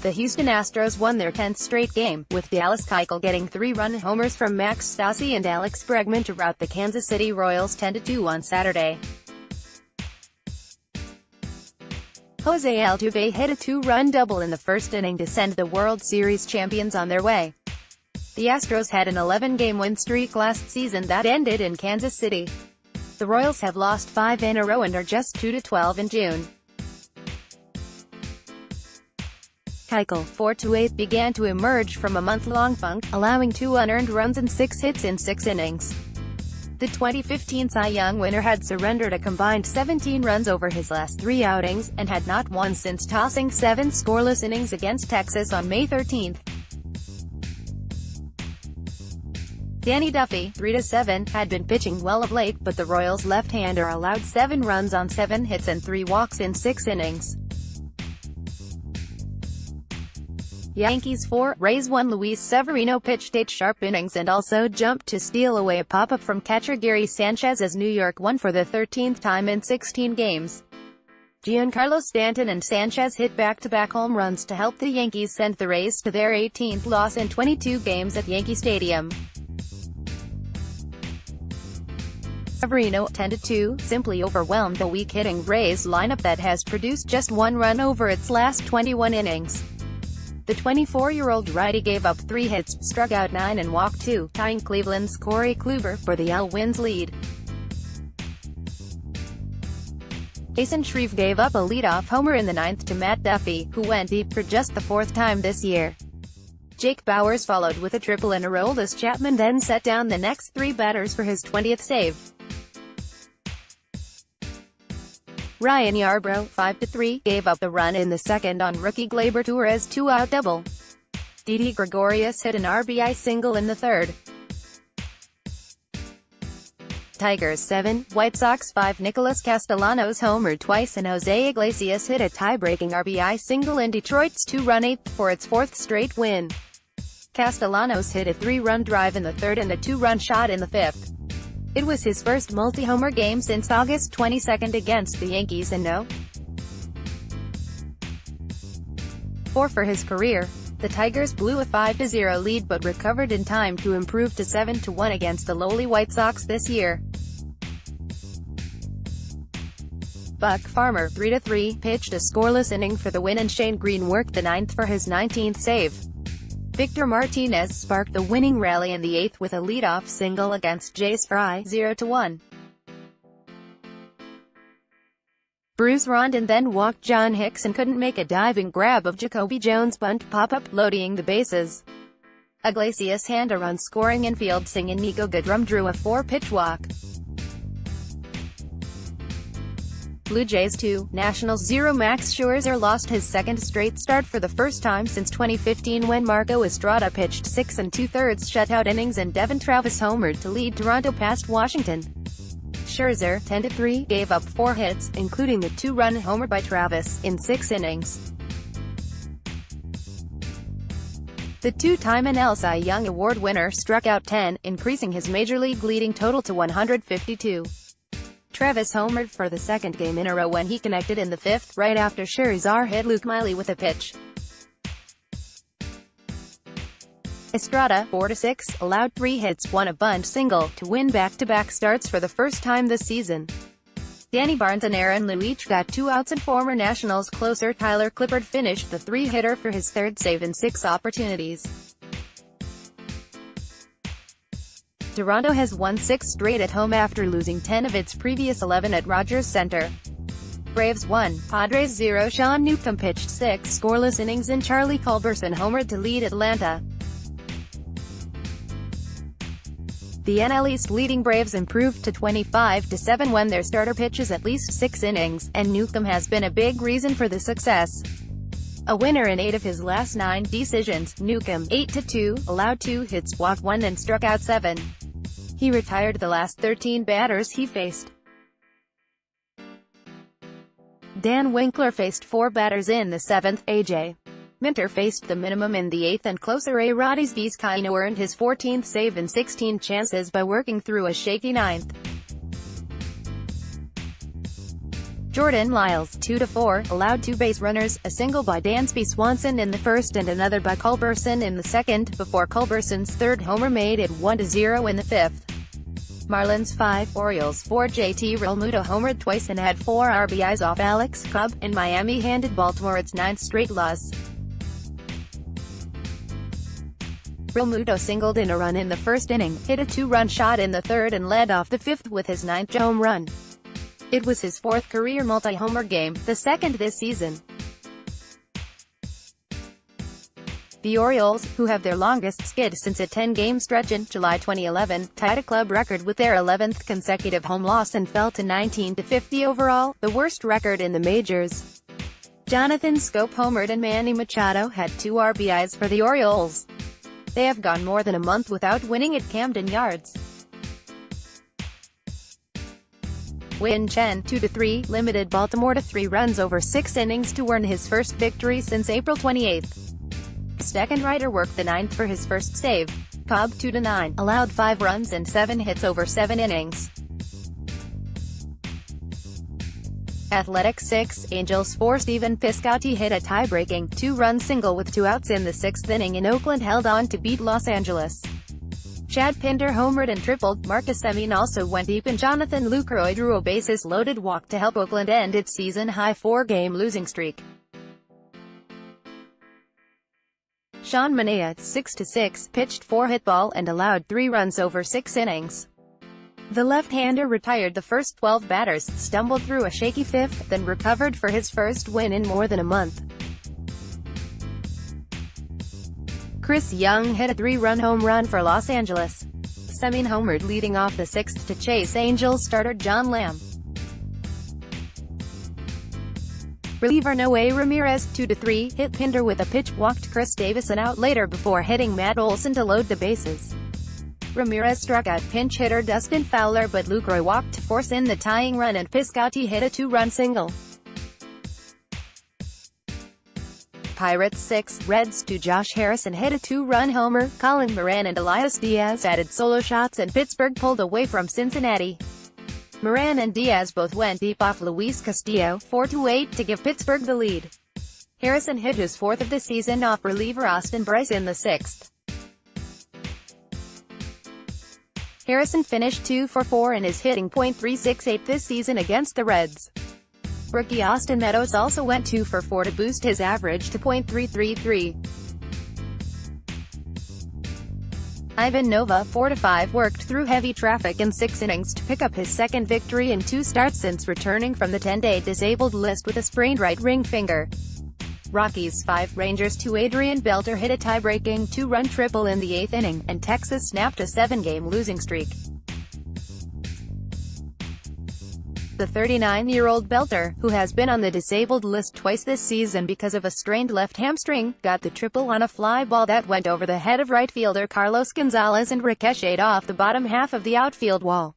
The Houston Astros won their 10th straight game, with Dallas Keuchel getting 3-run homers from Max Stassi and Alex Bregman to rout the Kansas City Royals 10-2 on Saturday. Jose Altuve hit a 2-run double in the first inning to send the World Series champions on their way. The Astros had an 11-game win streak last season that ended in Kansas City. The Royals have lost 5 in a row and are just 2-12 in June. Keuchel, 4-8, began to emerge from a month-long funk, allowing 2 unearned runs and 6 hits in 6 innings. The 2015 Cy Young winner had surrendered a combined 17 runs over his last 3 outings, and had not won since tossing 7 scoreless innings against Texas on May 13. Danny Duffy, 3-7, had been pitching well of late, but the Royals' left-hander allowed 7 runs on 7 hits and 3 walks in 6 innings. Yankees 4, Rays 1. Luis Severino pitched 8 sharp innings and also jumped to steal away a pop-up from catcher Gary Sanchez as New York won for the 13th time in 16 games. Giancarlo Stanton and Sanchez hit back-to-back home runs to help the Yankees send the Rays to their 18th loss in 22 games at Yankee Stadium. Severino, 10-2, simply overwhelmed the weak-hitting Rays lineup that has produced just 1 run over its last 21 innings. The 24-year-old righty gave up 3 hits, struck out 9 and walked 2, tying Cleveland's Corey Kluber for the L-Wins lead. Jason Shreve gave up a leadoff homer in the 9th to Matt Duffy, who went deep for just the 4th time this year. Jake Bauers followed with a triple and a roll as Chapman then set down the next 3 batters for his 20th save. Ryan Yarbrough, 5-3, gave up the run in the 2nd on rookie Gleyber Torres' 2-out double. Didi Gregorius hit an RBI single in the 3rd. Tigers 7, White Sox 5. Nicholas Castellanos homered twice and Jose Iglesias hit a tie-breaking RBI single in Detroit's 2-run 8th for its 4th straight win. Castellanos hit a 3-run drive in the 3rd and a 2-run shot in the 5th. It was his first multi-homer game since August 22 against the Yankees and no. 4 for his career. The Tigers blew a 5-0 lead but recovered in time to improve to 7-1 against the lowly White Sox this year. Buck Farmer, 3-3, pitched a scoreless inning for the win and Shane Green worked the 9th for his 19th save. Victor Martinez sparked the winning rally in the 8th with a leadoff single against Jace Fry, 0-1. Bruce Rondon then walked John Hicks and couldn't make a diving grab of Jacoby Jones' bunt pop-up, loading the bases. Iglesias hand a run scoring infield and Nico Goodrum drew a 4-pitch walk. Blue Jays 2, Nationals 0. Max Scherzer lost his 2nd straight start for the first time since 2015 when Marco Estrada pitched 6 2/3 shutout innings and Devon Travis homered to lead Toronto past Washington. Scherzer, 10-3, gave up 4 hits, including the 2-run homer by Travis, in 6 innings. The 2-time NL Cy Young Award winner struck out 10, increasing his major league leading total to 152. Travis homered for the 2nd game in a row when he connected in the 5th, right after Scherzer hit Luke Miley with a pitch. Estrada, 4-6, allowed 3 hits, won a bunt single, to win back-to-back starts for the first time this season. Danny Barnes and Aaron Lou each got 2 outs and former Nationals closer Tyler Clippard finished the 3-hitter for his 3rd save in 6 opportunities. Toronto has won 6 straight at home after losing 10 of its previous 11 at Rogers Center. Braves 1, Padres 0. Sean Newcomb pitched 6 scoreless innings and Charlie Culberson homered to lead Atlanta. The NL East leading Braves improved to 25-7 when their starter pitches at least 6 innings, and Newcomb has been a big reason for the success. A winner in 8 of his last 9 decisions, Newcomb, 8-2, allowed 2 hits, walked 1 and struck out 7. He retired the last 13 batters he faced. Dan Winkler faced 4 batters in the 7th. A.J. Minter faced the minimum in the 8th and closer Arodys Vizcaino earned his 14th save in 16 chances by working through a shaky 9th. Jordan Lyles, 2-4, allowed 2 base runners, a single by Dansby Swanson in the first and another by Culberson in the second, before Culberson's third homer made it 1-0 in the fifth. Marlins 5, Orioles 4. JT Realmuto homered twice and had 4 RBIs off Alex Cobb, and Miami handed Baltimore its 9th straight loss. Realmuto singled in a run in the first inning, hit a 2-run shot in the third and led off the fifth with his 9th home run. It was his 4th career multi-homer game, the second this season. The Orioles, who have their longest skid since a 10-game stretch in July 2011, tied a club record with their 11th consecutive home loss and fell to 19-50 overall, the worst record in the majors. Jonathan Scope homered and Manny Machado had 2 RBIs for the Orioles. They have gone more than a month without winning at Camden Yards. Win Chen, 2-3, limited Baltimore to 3 runs over 6 innings to earn his first victory since April 28. Steckenrider worked the 9th for his first save. Cobb, 2-9, allowed 5 runs and 7 hits over 7 innings. Athletics 6, Angels 4. Stephen Piscotty hit a tie-breaking 2-run single with 2 outs in the 6th inning, and Oakland held on to beat Los Angeles. Chad Pinder homered and tripled. Marcus Semien also went deep, and Jonathan Lucroy drew a bases-loaded walk to help Oakland end its season-high 4-game losing streak. Sean Manaea, 6-6, pitched 4 hit ball and allowed 3 runs over 6 innings. The left-hander retired the first 12 batters, stumbled through a shaky 5th, then recovered for his first win in more than a month. Chris Young hit a 3-run home run for Los Angeles. Semien homered leading off the 6th to chase Angels starter John Lamb. Reliever Noe Ramirez, 2-3, hit Pinder with a pitch, walked Chris Davison out later before hitting Matt Olson to load the bases. Ramirez struck out pinch hitter Dustin Fowler, but Lucroy walked to force in the tying run, and Piscotty hit a 2-run single. Pirates 6, Reds 2. Josh Harrison hit a 2-run homer. Colin Moran and Elias Diaz added solo shots, and Pittsburgh pulled away from Cincinnati. Moran and Diaz both went deep off Luis Castillo, 4-8, to give Pittsburgh the lead. Harrison hit his 4th of the season off reliever Austin Bryce in the 6th. Harrison finished 2 for 4 and is hitting .368 this season against the Reds. Rookie Austin Meadows also went 2 for 4 to boost his average to .333. Ivan Nova, 4-5, worked through heavy traffic in 6 innings to pick up his 2nd victory in 2 starts since returning from the 10-day disabled list with a sprained right ring finger. Rockies 5, Rangers 2. Adrian Beltre hit a tie-breaking 2-run triple in the 8th inning, and Texas snapped a 7-game losing streak. The 39-year-old Beltre, who has been on the disabled list twice this season because of a strained left hamstring, got the triple on a fly ball that went over the head of right fielder Carlos Gonzalez and ricocheted off the bottom half of the outfield wall.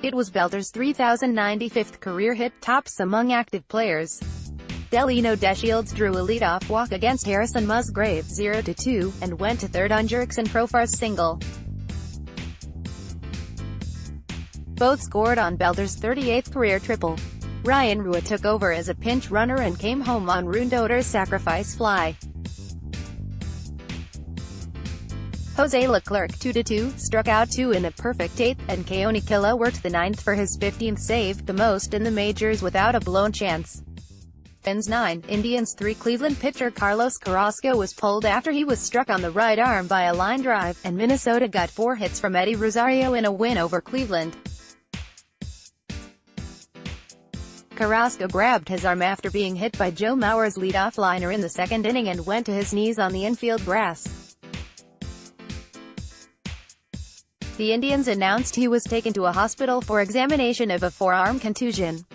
It was Beltre's 3,095th career hit, tops among active players. Delino DeShields drew a leadoff walk against Harrison Musgrave, 0-2, and went to third on Jurickson Profar's single. Both scored on Beltre's 38th career triple. Ryan Rua took over as a pinch runner and came home on Rundoter's sacrifice fly. Jose Leclerc, 2-2, struck out 2 in a perfect 8th, and Keone Kela worked the 9th for his 15th save, the most in the majors without a blown chance. Twins 9, Indians 3. Cleveland pitcher Carlos Carrasco was pulled after he was struck on the right arm by a line drive, and Minnesota got 4 hits from Eddie Rosario in a win over Cleveland. Carrasco grabbed his arm after being hit by Joe Mauer's leadoff liner in the 2nd inning and went to his knees on the infield grass. The Indians announced he was taken to a hospital for examination of a forearm contusion.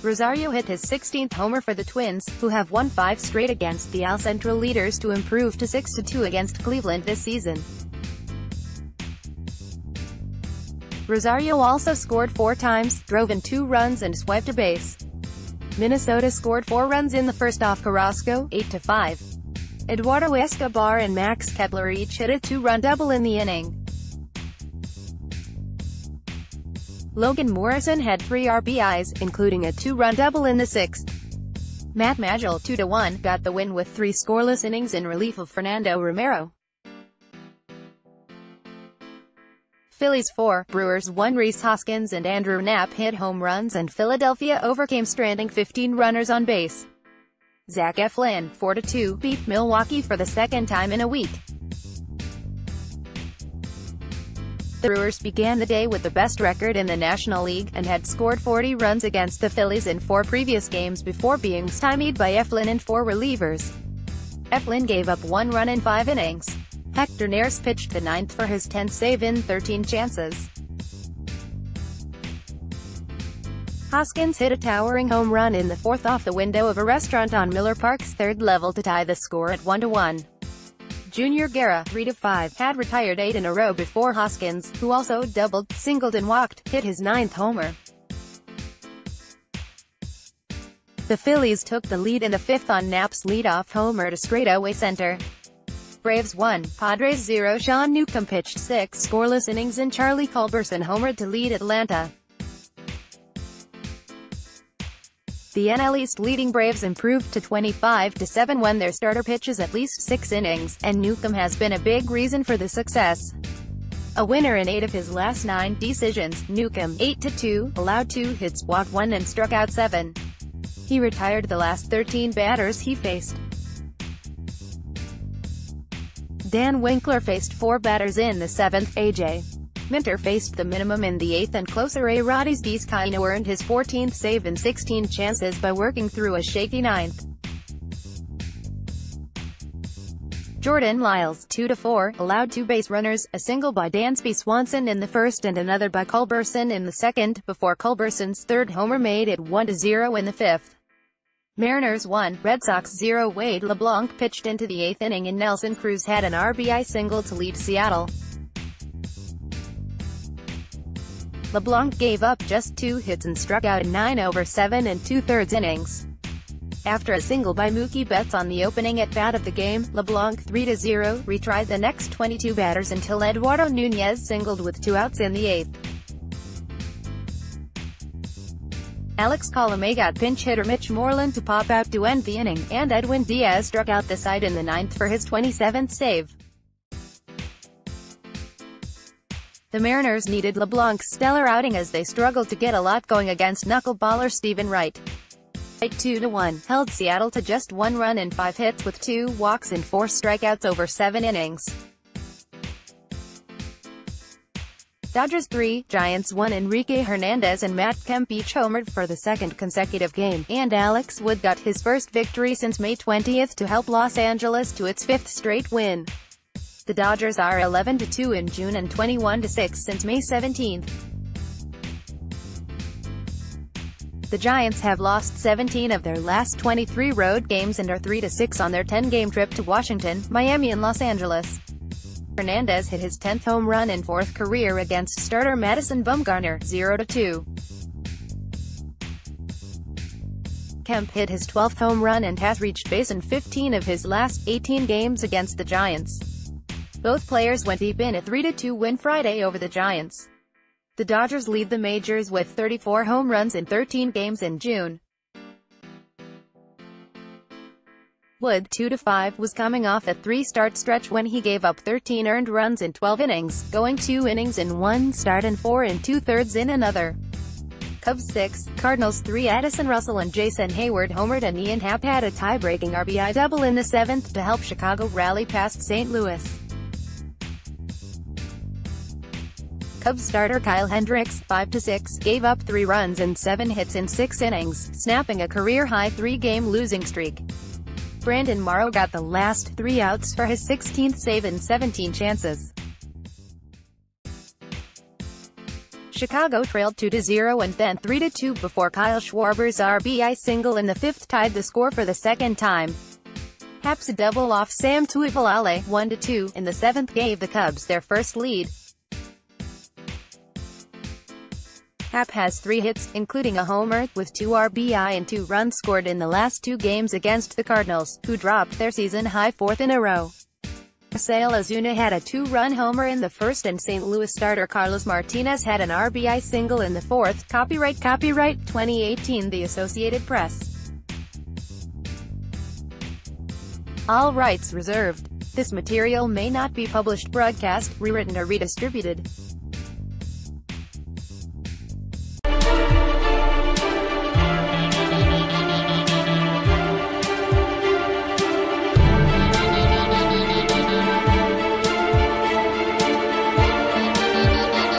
Rosario hit his 16th homer for the Twins, who have won 5 straight against the AL Central leaders to improve to 6-2 against Cleveland this season. Rosario also scored 4 times, drove in 2 runs and swiped a base. Minnesota scored 4 runs in the first off Carrasco, 8-5. Eduardo Escobar and Max Kepler each hit a 2-run double in the inning. Logan Morrison had 3 RBIs, including a 2-run double in the 6th. Matt Magill 2-1 got the win with 3 scoreless innings in relief of Fernando Romero. Phillies 4, Brewers 1. Rhys Hoskins and Andrew Knapp hit home runs and Philadelphia overcame stranding 15 runners on base. Zach Eflin 4-2 beat Milwaukee for the second time in a week. The Brewers began the day with the best record in the National League, and had scored 40 runs against the Phillies in 4 previous games before being stymied by Eflin and 4 relievers. Eflin gave up 1 run in 5 innings. Hector Neris pitched the 9th for his 10th save in 13 chances. Hoskins hit a towering home run in the 4th off the window of a restaurant on Miller Park's 3rd level to tie the score at 1-1. Junior Guerra, 3-5, had retired 8 in a row before Hoskins, who also doubled, singled and walked, hit his 9th homer. The Phillies took the lead in the 5th on Knapp's leadoff homer to straightaway center. Braves 1, Padres 0. Sean Newcomb pitched 6 scoreless innings and Charlie Culberson homered to lead Atlanta. The NL East leading Braves improved to 25-7 when their starter pitches at least 6 innings, and Newcomb has been a big reason for the success. A winner in 8 of his last 9 decisions, Newcomb, 8-2, allowed 2 hits, walked 1 and struck out 7. He retired the last 13 batters he faced. Dan Winkler faced 4 batters in the 7th. A.J. Minter faced the minimum in the 8th, and closer Arodys Vizcaino earned his 14th save in 16 chances by working through a shaky 9th. Jordan Lyles, 2-4, allowed 2 base runners, a single by Dansby Swanson in the 1st and another by Culberson in the 2nd, before Culberson's 3rd homer made it 1-0 in the 5th. Mariners 1, Red Sox 0. Wade LeBlanc pitched into the 8th inning and Nelson Cruz had an RBI single to lead Seattle. LeBlanc gave up just 2 hits and struck out in 9 over 7 and 2/3 innings. After a single by Mookie Betts on the opening at bat of the game, LeBlanc 3-0 retried the next 22 batters until Eduardo Nunez singled with 2 outs in the 8th. Alex Colomé got pinch hitter Mitch Moreland to pop out to end the inning, and Edwin Diaz struck out the side in the 9th for his 27th save. The Mariners needed LeBlanc's stellar outing as they struggled to get a lot going against knuckleballer Stephen Wright. 2-1, held Seattle to just 1 run and 5 hits with 2 walks and 4 strikeouts over 7 innings. Dodgers 3, Giants 1. Enrique Hernandez and Matt Kemp each homered for the 2nd consecutive game, and Alex Wood got his first victory since May 20 to help Los Angeles to its 5th straight win. The Dodgers are 11-2 in June and 21-6 since May 17. The Giants have lost 17 of their last 23 road games and are 3-6 on their 10-game trip to Washington, Miami and Los Angeles. Hernandez hit his 10th home run in 4th career against starter Madison Bumgarner, 0-2. Kemp hit his 12th home run and has reached base in 15 of his last 18 games against the Giants. Both players went deep in a 3-2 win Friday over the Giants. The Dodgers lead the majors with 34 home runs in 13 games in June. Wood, 2-5, was coming off a 3-start stretch when he gave up 13 earned runs in 12 innings, going 2 innings in 1 start and 4 and 2/3 in another. Cubs 6, Cardinals 3. Addison Russell and Jason Hayward homered, and Ian Happ had a tie-breaking RBI double in the 7th to help Chicago rally past St. Louis. Cubs starter Kyle Hendricks, 5-6, gave up 3 runs and 7 hits in 6 innings, snapping a career-high 3-game losing streak. Brandon Morrow got the last 3 outs for his 16th save in 17 chances. Chicago trailed 2-0 and then 3-2 before Kyle Schwarber's RBI single in the 5th tied the score for the second time. Happ's double off Sam Tuivalale, 1-2, in the 7th gave the Cubs their first lead. Happ has 3 hits, including a homer, with 2 RBI and 2 runs scored in the last 2 games against the Cardinals, who dropped their season-high 4th in a row. Sale Ozuna had a two-run homer in the first and St. Louis starter Carlos Martinez had an RBI single in the fourth. Copyright 2018 The Associated Press. All rights reserved. This material may not be published, broadcast, rewritten or redistributed.